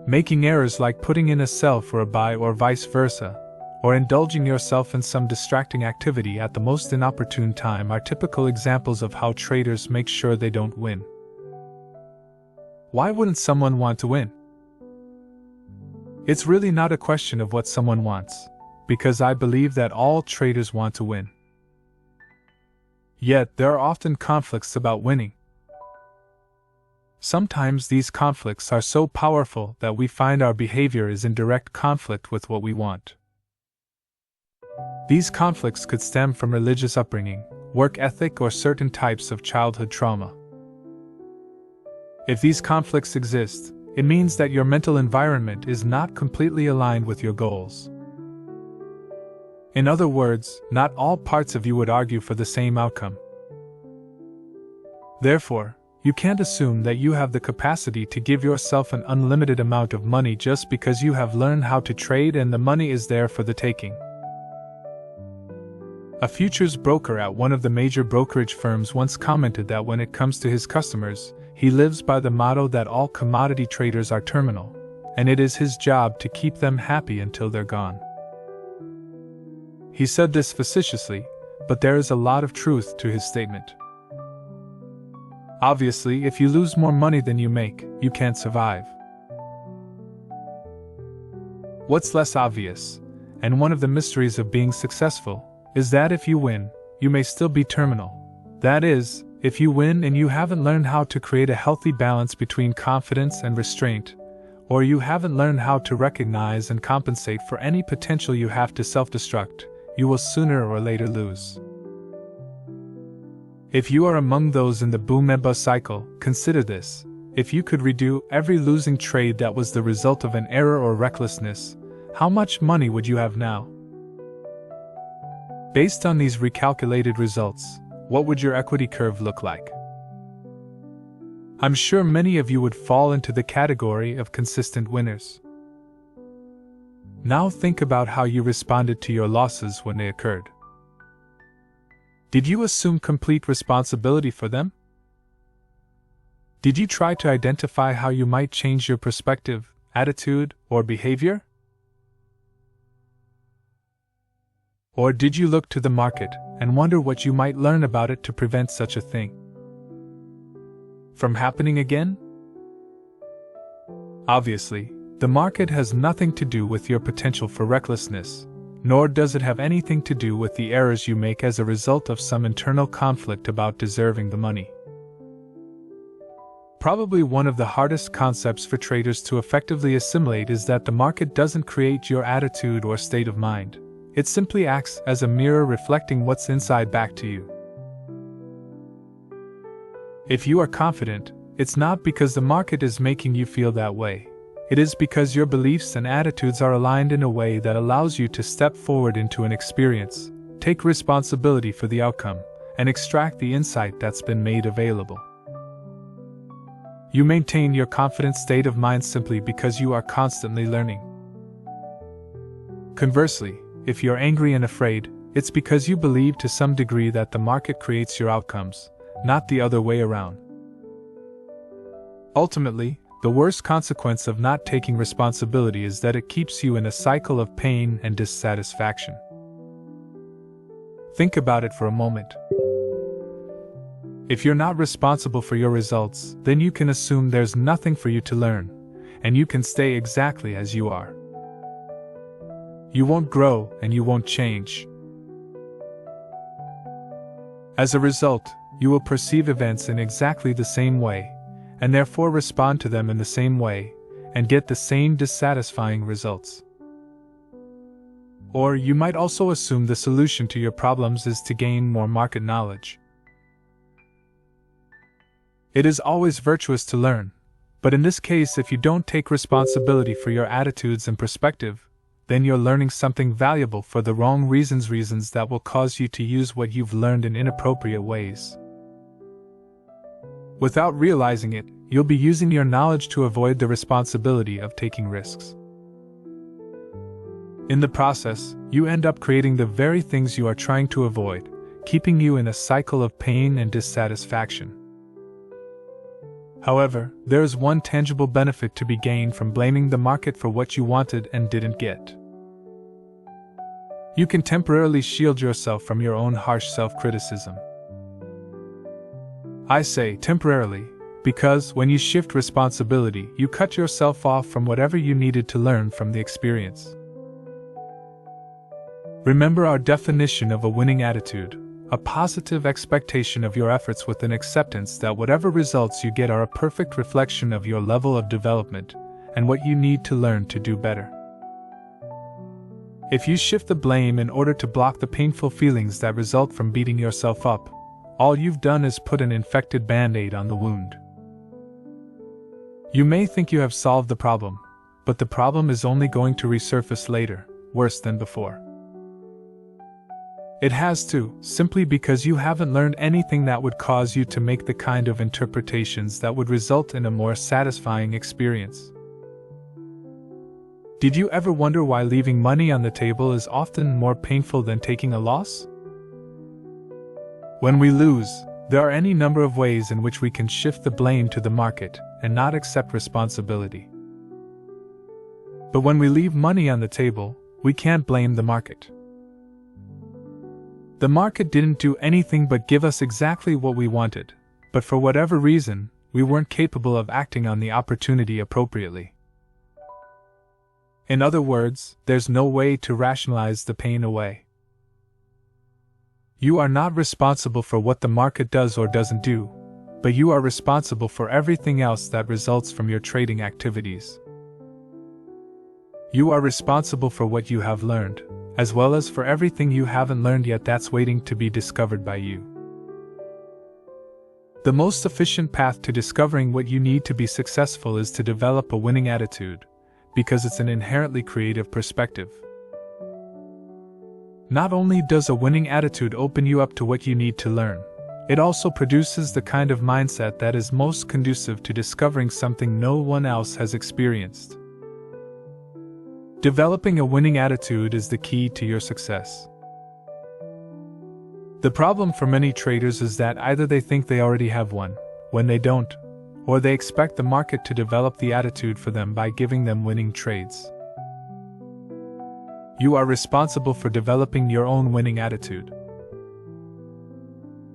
Making errors like putting in a sell for a buy or vice versa, or indulging yourself in some distracting activity at the most inopportune time are typical examples of how traders make sure they don't win. Why wouldn't someone want to win? It's really not a question of what someone wants, because I believe that all traders want to win. Yet there are often conflicts about winning. Sometimes these conflicts are so powerful that we find our behavior is in direct conflict with what we want. These conflicts could stem from religious upbringing, work ethic, or certain types of childhood trauma. If these conflicts exist, it means that your mental environment is not completely aligned with your goals. In other words, not all parts of you would argue for the same outcome. Therefore, you can't assume that you have the capacity to give yourself an unlimited amount of money just because you have learned how to trade and the money is there for the taking. A futures broker at one of the major brokerage firms once commented that when it comes to his customers, he lives by the motto that all commodity traders are terminal, and it is his job to keep them happy until they're gone. He said this facetiously, but there is a lot of truth to his statement. Obviously, if you lose more money than you make, you can't survive. What's less obvious, and one of the mysteries of being successful, is that if you win, you may still be terminal. That is, if you win and you haven't learned how to create a healthy balance between confidence and restraint, or you haven't learned how to recognize and compensate for any potential you have to self-destruct, you will sooner or later lose. If you are among those in the boom and bust cycle, consider this. If you could redo every losing trade that was the result of an error or recklessness, how much money would you have now? Based on these recalculated results, what would your equity curve look like? I'm sure many of you would fall into the category of consistent winners. Now think about how you responded to your losses when they occurred. Did you assume complete responsibility for them? Did you try to identify how you might change your perspective, attitude, or behavior? Or did you look to the market and wonder what you might learn about it to prevent such a thing from happening again? Obviously, the market has nothing to do with your potential for recklessness, nor does it have anything to do with the errors you make as a result of some internal conflict about deserving the money. Probably one of the hardest concepts for traders to effectively assimilate is that the market doesn't create your attitude or state of mind. It simply acts as a mirror reflecting what's inside back to you. If you are confident, it's not because the market is making you feel that way. It is because your beliefs and attitudes are aligned in a way that allows you to step forward into an experience, take responsibility for the outcome, and extract the insight that's been made available. You maintain your confident state of mind simply because you are constantly learning. Conversely, if you're angry and afraid, it's because you believe to some degree that the market creates your outcomes, not the other way around. Ultimately, the worst consequence of not taking responsibility is that it keeps you in a cycle of pain and dissatisfaction. Think about it for a moment. If you're not responsible for your results, then you can assume there's nothing for you to learn, and you can stay exactly as you are. You won't grow and you won't change. As a result, you will perceive events in exactly the same way, and therefore respond to them in the same way, and get the same dissatisfying results. Or you might also assume the solution to your problems is to gain more market knowledge. It is always virtuous to learn, but in this case, if you don't take responsibility for your attitudes and perspective, then you're learning something valuable for the wrong reasons that will cause you to use what you've learned in inappropriate ways. Without realizing it, you'll be using your knowledge to avoid the responsibility of taking risks. In the process, you end up creating the very things you are trying to avoid, keeping you in a cycle of pain and dissatisfaction. However, there is one tangible benefit to be gained from blaming the market for what you wanted and didn't get. You can temporarily shield yourself from your own harsh self-criticism. I say temporarily, because when you shift responsibility, you cut yourself off from whatever you needed to learn from the experience. Remember our definition of a winning attitude: a positive expectation of your efforts with an acceptance that whatever results you get are a perfect reflection of your level of development and what you need to learn to do better. If you shift the blame in order to block the painful feelings that result from beating yourself up, all you've done is put an infected band-aid on the wound. You may think you have solved the problem, but the problem is only going to resurface later, worse than before. It has to, simply because you haven't learned anything that would cause you to make the kind of interpretations that would result in a more satisfying experience. Did you ever wonder why leaving money on the table is often more painful than taking a loss? When we lose, there are any number of ways in which we can shift the blame to the market and not accept responsibility. But when we leave money on the table, we can't blame the market. The market didn't do anything but give us exactly what we wanted, but for whatever reason, we weren't capable of acting on the opportunity appropriately. In other words, there's no way to rationalize the pain away. You are not responsible for what the market does or doesn't do, but you are responsible for everything else that results from your trading activities. You are responsible for what you have learned, as well as for everything you haven't learned yet that's waiting to be discovered by you. The most efficient path to discovering what you need to be successful is to develop a winning attitude, because it's an inherently creative perspective. Not only does a winning attitude open you up to what you need to learn, it also produces the kind of mindset that is most conducive to discovering something no one else has experienced. Developing a winning attitude is the key to your success. The problem for many traders is that either they think they already have one, when they don't, or they expect the market to develop the attitude for them by giving them winning trades. You are responsible for developing your own winning attitude.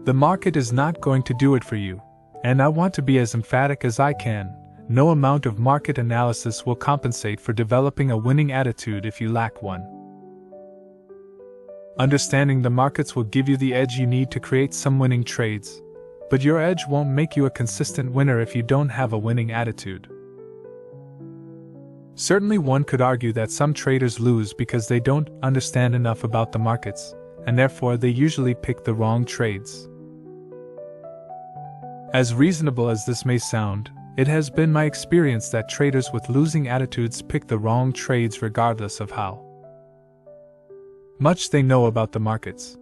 The market is not going to do it for you, and I want to be as emphatic as I can. no amount of market analysis will compensate for developing a winning attitude if you lack one. Understanding the markets will give you the edge you need to create some winning trades, but your edge won't make you a consistent winner if you don't have a winning attitude. Certainly, one could argue that some traders lose because they don't understand enough about the markets, and therefore they usually pick the wrong trades. As reasonable as this may sound, it has been my experience that traders with losing attitudes pick the wrong trades regardless of how much they know about the markets.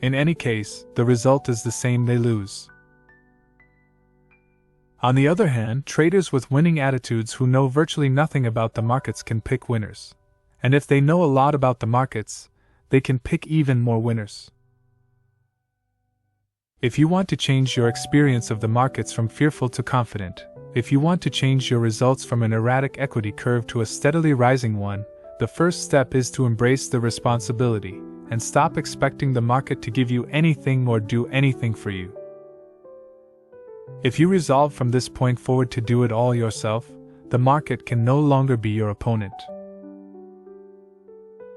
In any case, the result is the same: they lose. On the other hand, traders with winning attitudes who know virtually nothing about the markets can pick winners. And if they know a lot about the markets, they can pick even more winners. If you want to change your experience of the markets from fearful to confident, if you want to change your results from an erratic equity curve to a steadily rising one, the first step is to embrace the responsibility and stop expecting the market to give you anything or do anything for you. If you resolve from this point forward to do it all yourself, the market can no longer be your opponent.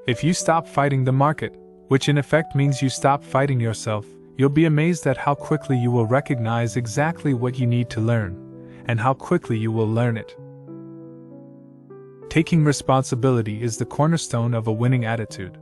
If you stop fighting the market, which in effect means you stop fighting yourself, you'll be amazed at how quickly you will recognize exactly what you need to learn, and how quickly you will learn it. Taking responsibility is the cornerstone of a winning attitude.